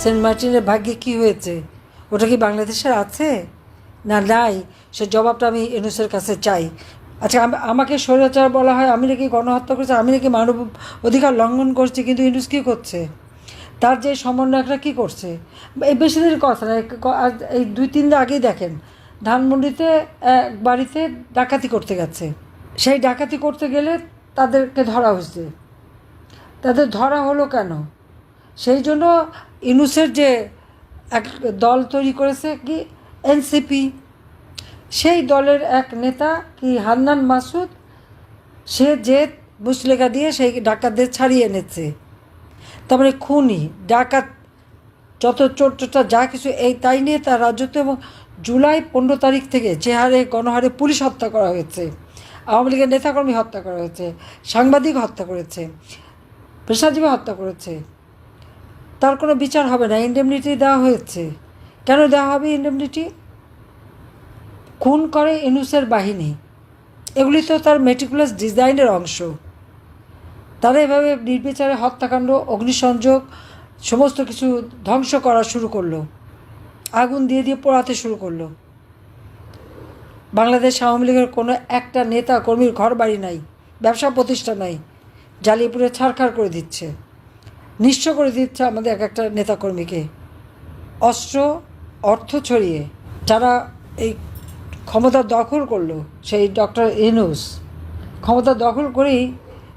Saint মার্টিনের ভাগ্যে কি হয়েছে? ওটা কি বাংলাদেশের আছে না নাই? সে জবাবটা আমি ইউনূসের কাছে চাই। আচ্ছা, আমাকে স্বৈরাচার বলা হয়, আমি নাকি গণহত্যা করছি, আমি নাকি মানব অধিকার লঙ্ঘন করছি, কিন্তু ইউনূস কী করছে? তার যে সমন্বয়করা কী করছে? এই বেশি দিনের কথা না, এই 2-3 দিন আগেই দেখেন ধানমন্ডিতে এক বাড়িতে ডাকাতি করতে গেছে। সেই ডাকাতি করতে গেলে তাদেরকে ধরা হয়েছে। তাদের ধরা হলো কেন? সেই জন্য ইউনূসের যে এক দল তৈরি করেছে কি এনসিপি, সেই দলের এক নেতা কি হান্নান মাসুদ, সে যে মুচলেখা দিয়ে সেই ডাকাতদের ছাড়িয়ে এনেছে। তারপরে খুনি ডাকাত যত চোরটা যা কিছু এই তাই নিয়ে তার রাজত্ব। এবং জুলাই 15 তারিখ থেকে যে হারে গণহারে পুলিশ হত্যা করা হয়েছে, আওয়ামী লীগের নেতাকর্মী হত্যা করা হয়েছে, সাংবাদিক হত্যা করেছে, পেশাজীবী হত্যা করেছে, তার কোনো বিচার হবে না। ইন্ডেমনিটি দেওয়া হয়েছে। কেন দেওয়া হবে ইন্ডেমনিটি? খুন করে ইউনূসের বাহিনী, এগুলি তো তার মেটিকুলাস ডিজাইনের অংশ। তারা এভাবে নির্বিচারে হত্যাকাণ্ড, অগ্নিসংযোগ, সমস্ত কিছু ধ্বংস করা শুরু করলো, আগুন দিয়ে দিয়ে পোড়াতে শুরু করলো। বাংলাদেশ আওয়ামী লীগের কোনো একটা নেতা কর্মীর ঘর বাড়ি নাই, ব্যবসা প্রতিষ্ঠান নাই, জ্বালিয়ে পুড়ে ছারখার করে দিচ্ছে, নিঃস্ব করে দিচ্ছে আমাদের এক একটা নেতাকর্মীকে। অস্ত্র অর্থ ছড়িয়ে যারা এই ক্ষমতা দখল করলো, সেই ডক্টর ইউনূস ক্ষমতা দখল করেই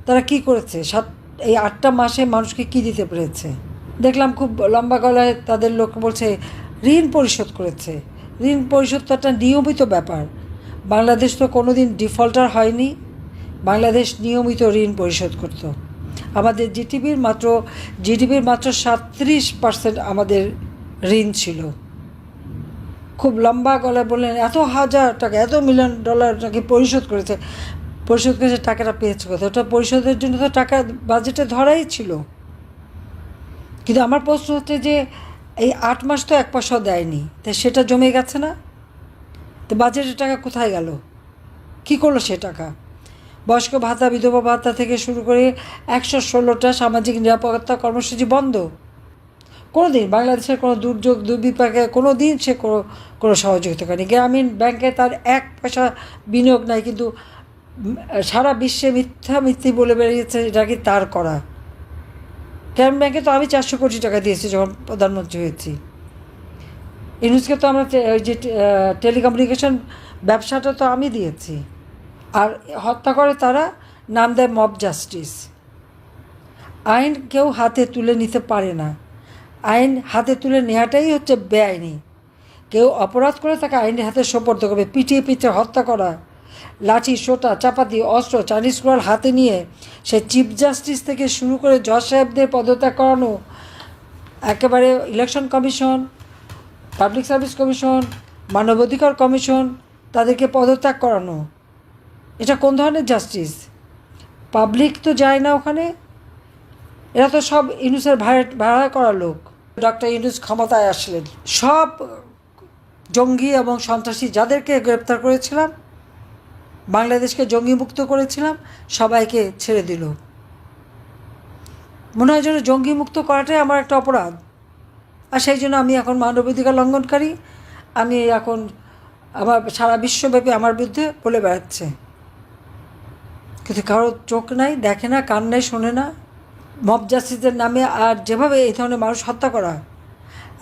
তারা কি করেছে? এই 8টা মাসে মানুষকে কি দিতে পেরেছে? দেখলাম খুব লম্বা গলায় তাদের লোক বলছে ঋণ পরিশোধ করেছে। ঋণ পরিশোধ তো একটা নিয়মিত ব্যাপার। বাংলাদেশ তো কোনো দিন ডিফল্টার হয়নি। বাংলাদেশ নিয়মিত ঋণ পরিশোধ করত। আমাদের জিডিপির মাত্র 37% আমাদের ঋণ ছিল। খুব লম্বা গলায় বললেন এত হাজার টাকা, এত $1 মিলিয়ন নাকি পরিশোধ করেছে। পরিশোধ করেছে, টাকাটা পেয়েছে কোথায়? ওটা পরিশোধের জন্য তো টাকা বাজেটে ধরাই ছিল। কিন্তু আমার প্রশ্ন হচ্ছে যে এই 8 মাস তো 1 পয়সাও দেয়নি, তাই সেটা জমে গেছে না? তো বাজেটের টাকা কোথায় গেল? কী করলো সে টাকা? বয়স্ক ভাতা, বিধবা ভাতা থেকে শুরু করে 116টা সামাজিক নিরাপত্তা কর্মসূচি বন্ধ। কোনো দিন বাংলাদেশের কোনো দুর্যোগ দুর্বিপাকে কোনো দিন সে কোনো সহযোগিতা করেনি। গ্রামীণ ব্যাংকে তার 1 পয়সা বিনিয়োগ নাই, কিন্তু সারা বিশ্বে মিথ্যি বলে বেরিয়েছে এটা কি তার করা। গ্রামীণ ব্যাংকে তো আমি 400 কোটি টাকা দিয়েছি যখন প্রধানমন্ত্রী হয়েছি। ইউনূসকে তো আমরা যে টেলিকমিউনিকেশন ব্যবসাটা তো আমি দিয়েছি। আর হত্যা করে তারা, নাম দেয় মব জাস্টিস। আইন কেউ হাতে তুলে নিতে পারে না। আইন হাতে তুলে নেওয়াটাই হচ্ছে বেআইনি। কেউ অপরাধ করে তাকে আইনের হাতে সোপর্দ করবে। পিটিয়ে হত্যা করা, লাঠি, সোটা, চাপাতি, অস্ত্র, চাইনিজ কুড়াল হাতে নিয়ে সে চিফ জাস্টিস থেকে শুরু করে জজ সাহেবদের পদত্যাগ করানো, একেবারে election commission, public service commission, মানবাধিকার কমিশন, তাদেরকে পদত্যাগ করানো, এটা কোন ধরনের জাস্টিস? পাবলিক তো যায় না ওখানে। এরা তো সব ইউনূসের ভাড়া করা লোক। ডক্টর ইউনূস ক্ষমতায় আসলেন, সব জঙ্গি এবং সন্ত্রাসী যাদেরকে গ্রেপ্তার করেছিলাম, বাংলাদেশকে জঙ্গিমুক্ত করেছিলাম, সবাইকে ছেড়ে দিল। মনে হয় যেন জঙ্গিমুক্ত করাটাই আমার একটা অপরাধ। আর সেই জন্য আমি এখন মানবাধিকার লঙ্ঘনকারী। আমি এখন আমার সারা বিশ্বব্যাপী আমার বিরুদ্ধে বলে বেড়াচ্ছে, কিন্তু কারো চোখ নাই, দেখে না, কান নাই, শোনে না। মব জাস্টিসের নামে আর যেভাবে এই ধরনের মানুষ হত্যা করা,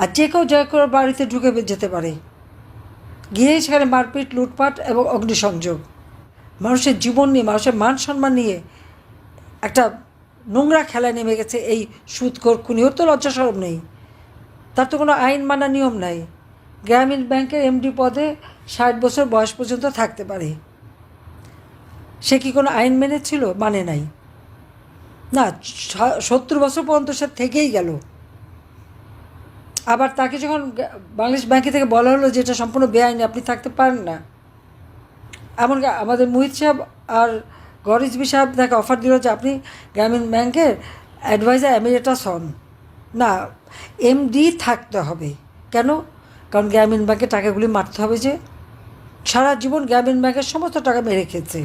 আর যে কেউ বাড়িতে ঢুকে যেতে পারে, গিয়েই সেখানে মারপিট, লুটপাট এবং অগ্নিসংযোগ। মানুষের জীবন নিয়ে, মানুষের মান সম্মান নিয়ে একটা নোংরা খেলায় নেমে গেছে এই সুদখোর খুনি। ওর তো লজ্জা শরম নেই, তার তো কোনো আইন মানা নিয়ম নাই। গ্রামীণ ব্যাংকের এমডি পদে 60 বছর বয়স পর্যন্ত থাকতে পারে। সে কি কোনো আইন মেনেছিল? মানে নাই না। 70 বছর পর্যন্ত সে থেকেই গেল। আবার তাকে যখন বাংলাদেশ ব্যাংকে থেকে বলা হলো যে এটা সম্পূর্ণ বেআইনি, আপনি থাকতে পারেন না, এমনকি আমাদের মুহিত সাহেব আর গরিজবি সাহেব তাকে অফার দিল যে আপনি গ্রামীণ ব্যাংকের অ্যাডভাইজার এমিরেটাস হন। না, এমডি থাকতে হবে। কেন? কারণ গ্রামীণ ব্যাংকের টাকাগুলি মারতে হবে। যে সারা জীবন গ্রামীণ ব্যাংকের সমস্ত টাকা মেরে খেয়েছে,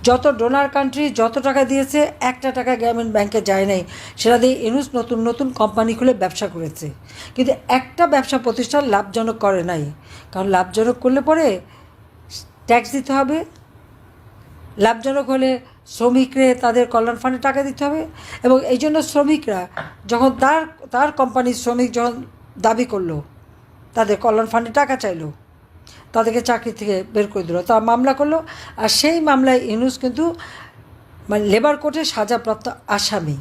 যত ডোনার কান্ট্রি যত টাকা দিয়েছে একটা টাকা গ্রামীণ ব্যাংকে যায় নাই, সেটা দিয়ে ইউনূস নতুন নতুন কোম্পানি খুলে ব্যবসা করেছে, কিন্তু একটা ব্যবসা প্রতিষ্ঠান লাভজনক করে নাই। কারণ লাভজনক করলে পরে ট্যাক্স দিতে হবে, লাভজনক হলে শ্রমিকরে তাদের কল্যাণ ফান্ডে টাকা দিতে হবে, এবং এই জন্য শ্রমিকরা যখন তার কোম্পানির শ্রমিক যখন দাবি করলো, তাদের কল্যাণ ফান্ডে টাকা চাইলো, তাদেরকে চাকরি থেকে বের করে দিল, তারা মামলা করলো। আর সেই মামলায় ইউনূস কিন্তু মানে লেবার কোর্টে সাজাপ্রাপ্ত আসামি।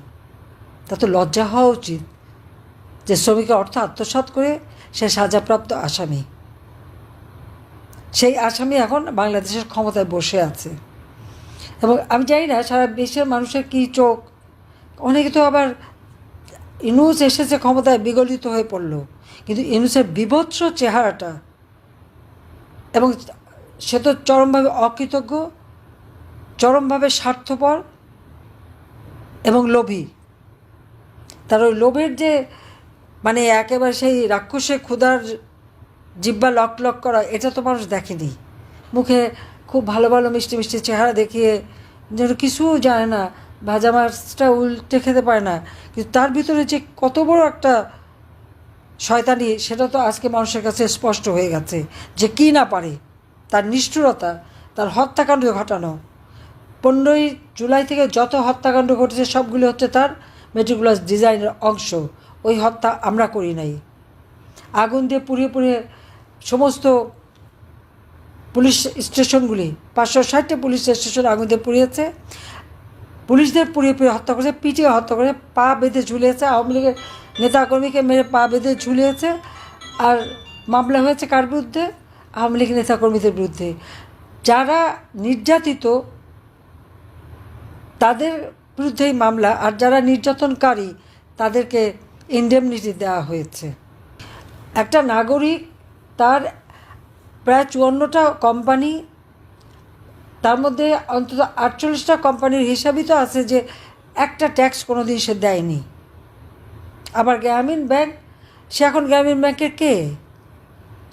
তা তো লজ্জা হওয়া উচিত যে শ্রমিকের অর্থ আত্মসাৎ করে সে সাজাপ্রাপ্ত আসামি। সেই আসামি এখন বাংলাদেশের ক্ষমতায় বসে আছে, এবং আমি জানি না সারা দেশের মানুষের কী চোখ। অনেকে তো আবার ইউনূস এসেছে ক্ষমতায় বিগলিত হয়ে পড়ল, কিন্তু ইউনূসের বীভৎস চেহারাটা, এবং সে তো চরমভাবে অকৃতজ্ঞ, চরমভাবে স্বার্থপর এবং লোভী। তার ওই লোভের যে মানে একেবারে সেই রাক্ষসে ক্ষুধার জিব্বা লক লক করা, এটা তো মানুষ দেখেনি। মুখে খুব ভালো ভালো মিষ্টি মিষ্টি চেহারা দেখিয়ে যেন কিছু জানে না, ভাজা মাছটা উল্টে খেতে পারে না, কিন্তু তার ভিতরে যে কত বড় একটা শয়তানি, সেটা তো আজকে মানুষের কাছে স্পষ্ট হয়ে গেছে যে কী না পারে। তার নিষ্ঠুরতা, তার হত্যাকাণ্ড ঘটানো, 15ই জুলাই থেকে যত হত্যাকাণ্ড ঘটেছে সবগুলো হচ্ছে তার মেটিকুলাস ডিজাইনের অংশ। ওই হত্যা আমরা করি নাই। আগুন দিয়ে পুড়িয়ে পুড়িয়ে সমস্ত পুলিশ স্টেশনগুলি, 560টা পুলিশ স্টেশন আগুন দিয়ে পুড়িয়েছে, পুলিশদের পুড়িয়ে পুড়িয়ে হত্যা করেছে, পিটিয়ে হত্যা করে পা বেঁধে ঝুলিয়েছে, আওয়ামী লীগের নেতাকর্মীকে মেরে পা বেঁধে ঝুলিয়েছে। আর মামলা হয়েছে কার বিরুদ্ধে? আওয়ামী লীগ নেতাকর্মীদের বিরুদ্ধে। যারা নির্যাতিত তাদের বিরুদ্ধেই মামলা, আর যারা নির্যাতনকারী তাদেরকে ইনডেমনিটি দেওয়া হয়েছে। একটা নাগরিক, তার প্রায় 54টা কোম্পানি, তার মধ্যে অন্তত 48টা কোম্পানির হিসাবই তো আছে যে একটা ট্যাক্স কোনো দিন সে দেয়নি। আবার গ্রামীণ ব্যাংক, সে এখন গ্রামীণ ব্যাংকের কে?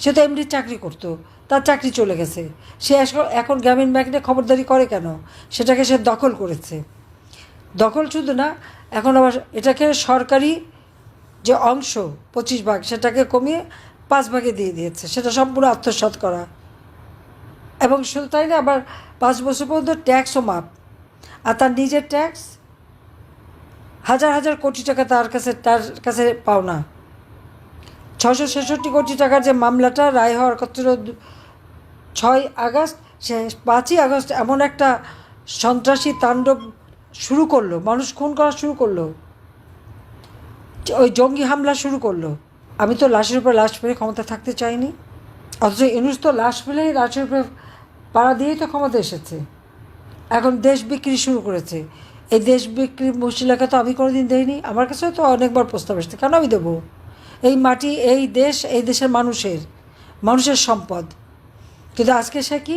সে তো এমডি চাকরি করতো, তার চাকরি চলে গেছে, সে এখন গ্রামীণ ব্যাংক নিয়ে খবরদারি করে কেন? সেটাকে সে দখল করেছে। দখল শুধু না, এখন আবার এটাকে সরকারি যে অংশ 25 ভাগ, সেটাকে কমিয়ে 5 ভাগে দিয়ে দিয়েছে, সেটা সম্পূর্ণ আত্মসাৎ করা। এবং শুধু তাই না, আবার 5 বছর পর্যন্ত ট্যাক্সও মাপ। আর তার নিজের ট্যাক্স হাজার হাজার কোটি টাকা তার কাছে পাওনা। 666 কোটি টাকার যে মামলাটা রায় হওয়ার কথা ছিল 6 আগস্ট, সে 5ই আগস্ট এমন একটা সন্ত্রাসী তাণ্ডব শুরু করলো, মানুষ খুন করা শুরু করলো, ওই জঙ্গি হামলা শুরু করলো। আমি তো লাশের উপর লাশ ফেলে ক্ষমতা থাকতে চাইনি, অথচ ইউনূস তো লাশ ফেলেই লাশের উপরে পাড়া দিয়েই তো ক্ষমতা এসেছে। এখন দেশ বিক্রি শুরু করেছে। এই দেশ বিক্রি মশিলাকে তো আমি কোনোদিন দেইনি, আমার কাছে তো অনেকবার প্রস্তাব এসেছে, কেন আমি দেবো? এই মাটি, এই দেশ, এই দেশের মানুষের সম্পদ। কিন্তু আজকে সে কি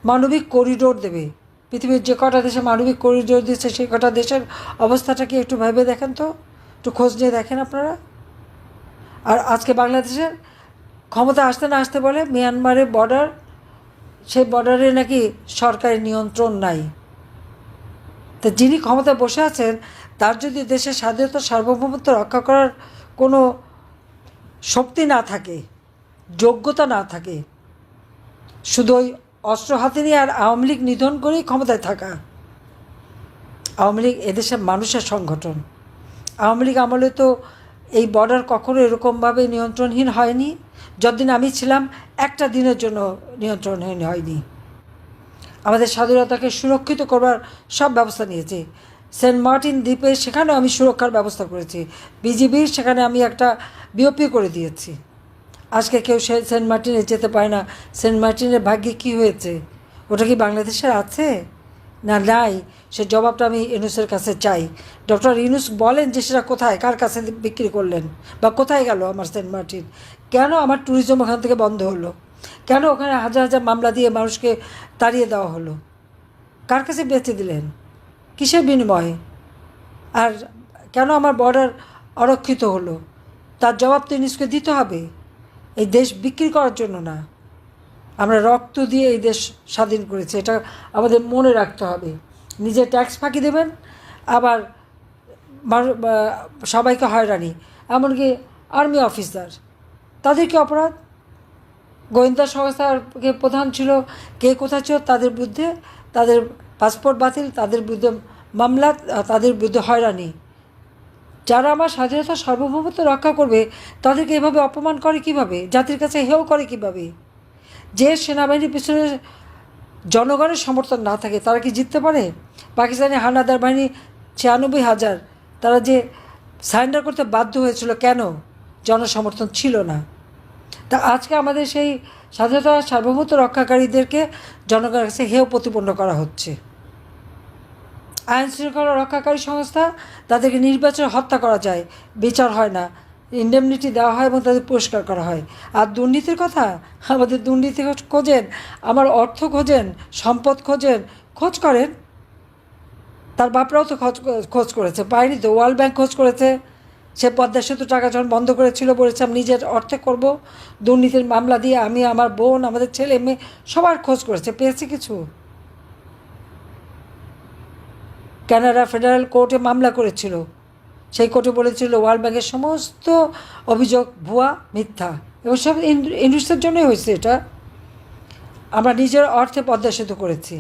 মানবিক করিডোর দেবে? পৃথিবীর যে কটা দেশে মানবিক করিডোর দিচ্ছে, সেই কটা দেশের অবস্থাটা কি একটু ভেবে দেখেন তো, একটু খোঁজ নিয়ে দেখেন আপনারা। আর আজকে বাংলাদেশের ক্ষমতা আসতে না আসতে বলে মিয়ানমারের বর্ডার, সেই বর্ডারে নাকি সরকারের নিয়ন্ত্রণ নাই। তো যিনি ক্ষমতায় বসে আছেন, তার যদি দেশের স্বাধীনতা সার্বভৌমত্ব রক্ষা করার কোনো শক্তি না থাকে, যোগ্যতা না থাকে, শুধু ওই অস্ত্র হাতে নিয়ে আর আওয়ামী লীগ নিধন করেই ক্ষমতায় থাকা। আওয়ামী লীগ এদেশের মানুষের সংগঠন। আওয়ামী লীগ আমলে তো এই বর্ডার কখনো এরকমভাবে নিয়ন্ত্রণহীন হয়নি। যতদিন আমি ছিলাম একটা দিনের জন্য নিয়ন্ত্রণহীন হয়নি। আমাদের স্বাধীনতাকে সুরক্ষিত করবার সব ব্যবস্থা নিয়েছে। সেন্ট মার্টিন দ্বীপে, সেখানেও আমি সুরক্ষার ব্যবস্থা করেছি। বিজিবির সেখানে আমি একটা বিওপি করে দিয়েছি। আজকে কেউ সেন্ট মার্টিনে যেতে পারে না। সেন্ট মার্টিনের ভাগ্যে কী হয়েছে? ওটা কি বাংলাদেশের আছে না নাই? সে জবাবটা আমি ইউনূসের কাছে চাই। ডক্টর ইউনূস বলেন যে সেটা কোথায়, কার কাছে বিক্রি করলেন, বা কোথায় গেল আমার সেন্ট মার্টিন? কেন আমার ট্যুরিজম ওখান থেকে বন্ধ হলো? কেন ওখানে হাজার হাজার মামলা দিয়ে মানুষকে তাড়িয়ে দেওয়া হলো? কার কাছে বেচে দিলেন? কিসের বিনিময়ে? আর কেন আমার বর্ডার অরক্ষিত হলো? তার জবাব তো ইউনূসকে দিতে হবে। এই দেশ বিক্রি করার জন্য না। আমরা রক্ত দিয়ে এই দেশ স্বাধীন করেছি, এটা আমাদের মনে রাখতে হবে। নিজে ট্যাক্স ফাঁকি দেবেন, আবার সবাইকে হয়রানি, এমনকি আর্মি অফিসার, তাদের কি অপরাধ? গোয়েন্দা সংস্থার প্রধান ছিল, কে কোথায় ছিল, তাদের বিরুদ্ধে তাদের পাসপোর্ট বাতিল, তাদের বিরুদ্ধে মামলা, তাদের বিরুদ্ধে হয়রানি। যারা আমার স্বাধীনতা সার্বভৌমত্ব রক্ষা করবে তাদেরকে এভাবে অপমান করে কিভাবে, জাতির কাছে হেয় করে কিভাবে? যে সেনাবাহিনীর পিছনে জনগণের সমর্থন না থাকে তারা কি জিততে পারে? পাকিস্তানি হানাদার বাহিনী 96,000, তারা যে সারেন্ডার করতে বাধ্য হয়েছিল কেন? জনসমর্থন ছিল না। তা আজকে আমাদের সেই স্বাধীনতা সার্বভৌমত্ব রক্ষাকারীদেরকে জনগণের কাছে হেয় প্রতিপন্ন করা হচ্ছে। আইন শৃঙ্খলা রক্ষাকারী সংস্থা, তাদেরকে নির্বাচনে হত্যা করা যায়, বিচার হয় না, ইন্ডেমনিটি দেওয়া হয় এবং তাদের পুরস্কার করা হয়। আর দুর্নীতির কথা, আমাদের দুর্নীতি খোঁজেন, আমার অর্থ খোঁজেন, সম্পদ খোঁজেন, খোঁজ করেন। তার বাপরাও তো খোঁজ করেছে, পায়নি তো। ওয়ার্ল্ড ব্যাংক খোঁজ করেছে, সে পদ্মা সেতু টাকা যখন বন্ধ করেছিল বলেছে আমি নিজের অর্থে করব, দুর্নীতির মামলা দিয়ে আমি, আমার বোন, আমাদের ছেলে মেয়ে সবার খোঁজ করেছে, পেয়েছে কিছু? কানাডা ফেডারেল কোর্টে মামলা করেছিল, সেই কোর্টে বলেছিল ওয়ার্ল্ড ব্যাংকের সমস্ত অভিযোগ ভুয়া, মিথ্যা, এবং সব ইন্ডাস্ট্রির জন্যই হয়েছে এটা। আমরা নিজের অর্থে পদ্মা সেতু করেছি,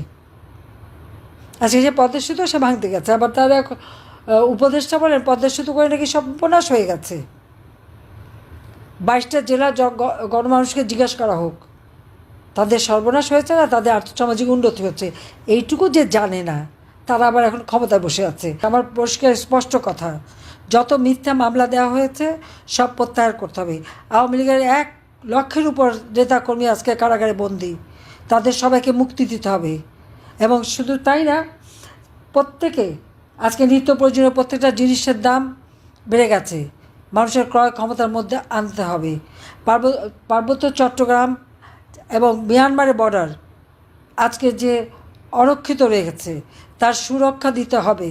আজকে সে পদ্মা সেতু সে ভাঙতে গেছে। আবার তারা উপদেষ্টা বলেন পদ্মা সেতু করে নাকি সর্বনাশ হয়ে গেছে। 22টা জেলা গণমানুষকে জিজ্ঞাসা করা হোক, তাদের সর্বনাশ হয়েছে না তাদের আর্থসামাজিক উন্নতি হচ্ছে, এইটুকু যে জানে না তারা আবার এখন ক্ষমতায় বসে আছে। আমার পরিষ্কার স্পষ্ট কথা, যত মিথ্যা মামলা দেওয়া হয়েছে সব প্রত্যাহার করতে হবে। আওয়ামী লীগের 1 লক্ষের উপর নেতাকর্মী আজকে কারাগারে বন্দী, তাদের সবাইকে মুক্তি দিতে হবে। এবং শুধু তাই না, প্রত্যেকে আজকে নিত্য প্রয়োজনীয় প্রত্যেকটা জিনিসের দাম বেড়ে গেছে, মানুষের ক্রয় ক্ষমতার মধ্যে আনতে হবে। পার্বত্য চট্টগ্রাম এবং মিয়ানমারের বর্ডার আজকে যে অরক্ষিত রয়ে গেছে, তার সুরক্ষা দিতে হবে,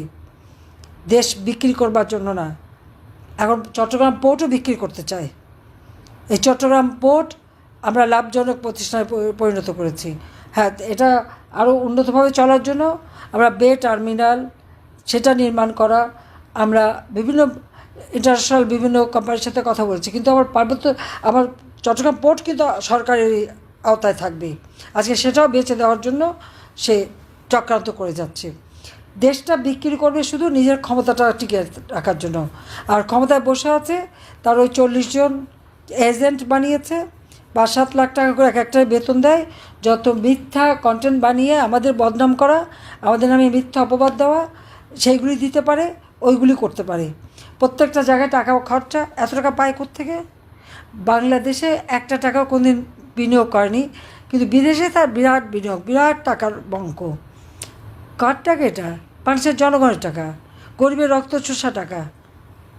দেশ বিক্রি করবার জন্য না। এখন চট্টগ্রাম পোর্টও বিক্রি করতে চায়। এই চট্টগ্রাম পোর্ট আমরা লাভজনক প্রতিষ্ঠানে পরিণত করেছি। হ্যাঁ, এটা আরও উন্নতভাবে চলার জন্য আমরা বে টার্মিনাল সেটা নির্মাণ করা, আমরা বিভিন্ন ইন্টারন্যাশনাল বিভিন্ন কোম্পানির সাথে কথা বলছি, কিন্তু আমার চট্টগ্রাম পোর্ট কিন্তু সরকারের আওতায় থাকবে। আজকে সেটাও বেঁচে দেওয়ার জন্য সে চক্রান্ত করে যাচ্ছে। দেশটা বিক্রি করবে শুধু নিজের ক্ষমতাটা টিকে রাখার জন্য। আর ক্ষমতায় বসে আছে তার ওই 40 জন এজেন্ট বানিয়েছে, 5-7 লাখ টাকা করে এক একটাই বেতন দেয়, যত মিথ্যা কন্টেন্ট বানিয়ে আমাদের বদনাম করা, আমাদের নামে মিথ্যা অপবাদ দেওয়া, সেইগুলি দিতে পারে, ওইগুলি করতে পারে। প্রত্যেকটা জায়গায় টাকা খরচা, এত টাকা পায় কোত্থেকে? বাংলাদেশে একটা টাকাও কোনদিন বিনিয়োগ করেনি, কিন্তু বিদেশে তার বিরাট বিনিয়োগ, বিরাট টাকার বঙ্ক। কার টাকা এটা? মানুষের জনগণের টাকা, গরিবের রক্ত চোষা টাকা,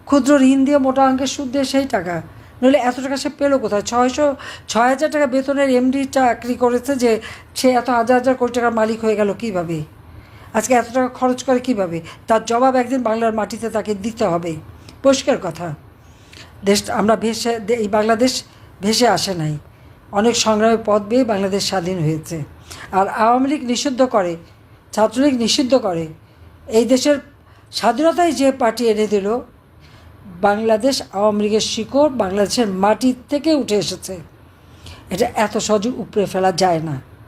ক্ষুদ্র ঋণ দিয়ে মোটা অঙ্কের সুদ দিয়ে সেই টাকা। নইলে এত টাকা সে পেলো কোথায়? 6,000 টাকা বেতনের এমডি চাকরি করেছে, যে সে এত হাজার হাজার কোটি টাকার মালিক হয়ে গেল কীভাবে? আজকে এত টাকা খরচ করে কীভাবে? তার জবাব একদিন বাংলার মাটিতে তাকে দিতে হবে। পরিষ্কার কথা, আমরা এই বাংলাদেশ ভেসে আসে নাই, অনেক সংগ্রামের পথ বেয়ে বাংলাদেশ স্বাধীন হয়েছে। আর আওয়ামী লীগ নিষিদ্ধ করে, ছাত্রলীগ নিষিদ্ধ করে, এই দেশের স্বাধীনতায় যে পার্টি এনে দিল, বাংলাদেশ আওয়ামী লীগের শিকড় বাংলাদেশের মাটির থেকে উঠে এসেছে, এটা এত সহজে উপড়ে ফেলা যায় না।